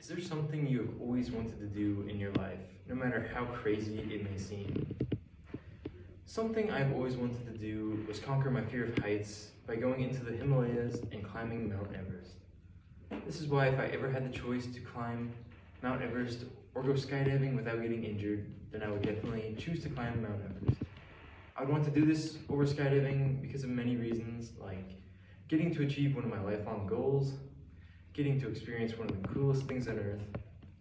Is there something you have always wanted to do in your life, no matter how crazy it may seem? Something I've always wanted to do was conquer my fear of heights by going into the Himalayas and climbing Mount Everest. This is why if I ever had the choice to climb Mount Everest or go skydiving without getting injured, then I would definitely choose to climb Mount Everest. I would want to do this over skydiving because of many reasons, like getting to achieve one of my lifelong goals, getting to experience one of the coolest things on earth,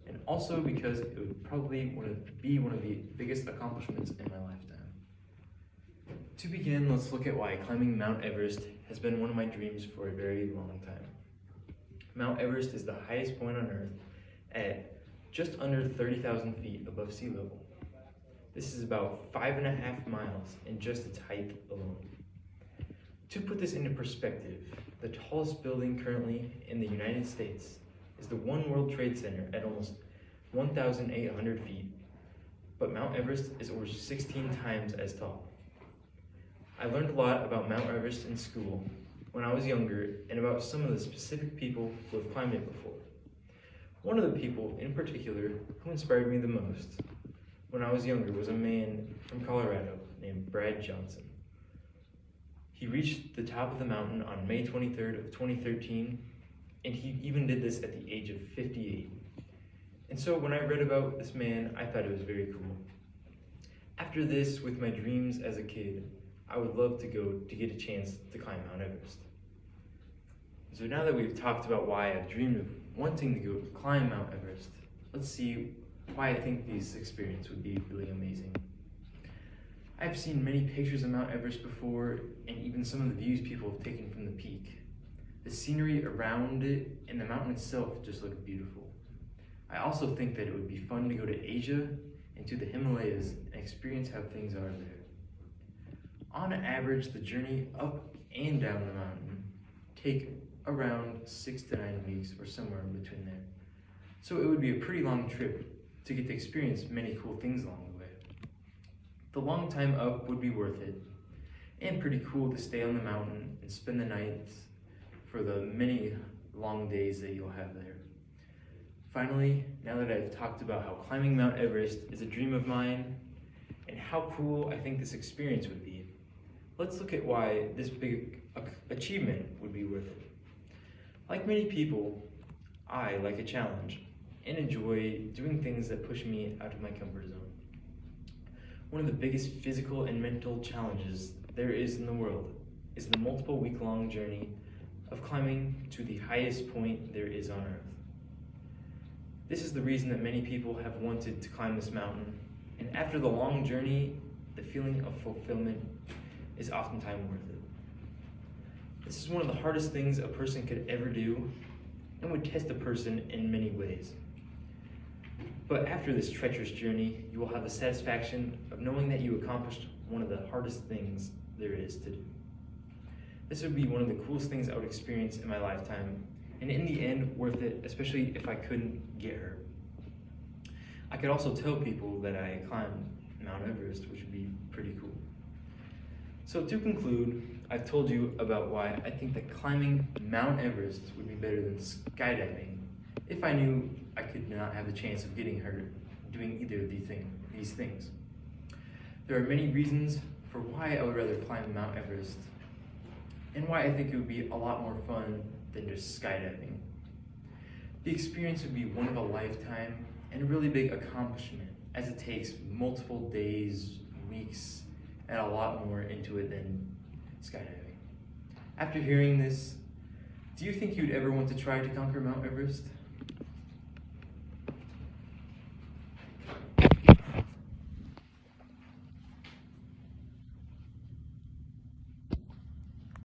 and also because it would probably be one of the biggest accomplishments in my lifetime. To begin, let's look at why climbing Mount Everest has been one of my dreams for a very long time. Mount Everest is the highest point on earth at just under 30,000 feet above sea level. This is about 5.5 miles in just its height alone. To put this into perspective, the tallest building currently in the United States is the One World Trade Center at almost 1,800 feet, but Mount Everest is over 16 times as tall. I learned a lot about Mount Everest in school when I was younger and about some of the specific people who have climbed it before. One of the people in particular who inspired me the most when I was younger was a man from Colorado named Brad Johnson. He reached the top of the mountain on May 23rd of 2013, and he even did this at the age of 58. And so when I read about this man, I thought it was very cool. After this, with my dreams as a kid, I would love to get a chance to climb Mount Everest. So now that we've talked about why I've dreamed of wanting to go climb Mount Everest, let's see why I think this experience would be really amazing. I've seen many pictures of Mount Everest before, and even some of the views people have taken from the peak. The scenery around it and the mountain itself just look beautiful. I also think that it would be fun to go to Asia and to the Himalayas and experience how things are there. On average, the journey up and down the mountain take around 6 to 9 weeks or somewhere in between there. So it would be a pretty long trip to get to experience many cool things along the way. The long time up would be worth it, and pretty cool to stay on the mountain and spend the nights for the many long days that you'll have there. Finally, now that I've talked about how climbing Mount Everest is a dream of mine and how cool I think this experience would be, let's look at why this big achievement would be worth it. Like many people, I like a challenge and enjoy doing things that push me out of my comfort zone. One of the biggest physical and mental challenges there is in the world is the multiple week-long journey of climbing to the highest point there is on Earth. This is the reason that many people have wanted to climb this mountain, and after the long journey, the feeling of fulfillment is oftentimes worth it. This is one of the hardest things a person could ever do and would test a person in many ways. But after this treacherous journey, you will have the satisfaction of knowing that you accomplished one of the hardest things there is to do. This would be one of the coolest things I would experience in my lifetime, and in the end, worth it, especially if I couldn't get hurt. I could also tell people that I climbed Mount Everest, which would be pretty cool. So to conclude, I've told you about why I think that climbing Mount Everest would be better than skydiving if I knew I could not have the chance of getting hurt doing either of these things. There are many reasons for why I would rather climb Mount Everest and why I think it would be a lot more fun than just skydiving. The experience would be one of a lifetime and a really big accomplishment, as it takes multiple days, weeks, and a lot more into it than skydiving. After hearing this, do you think you'd ever want to try to conquer Mount Everest?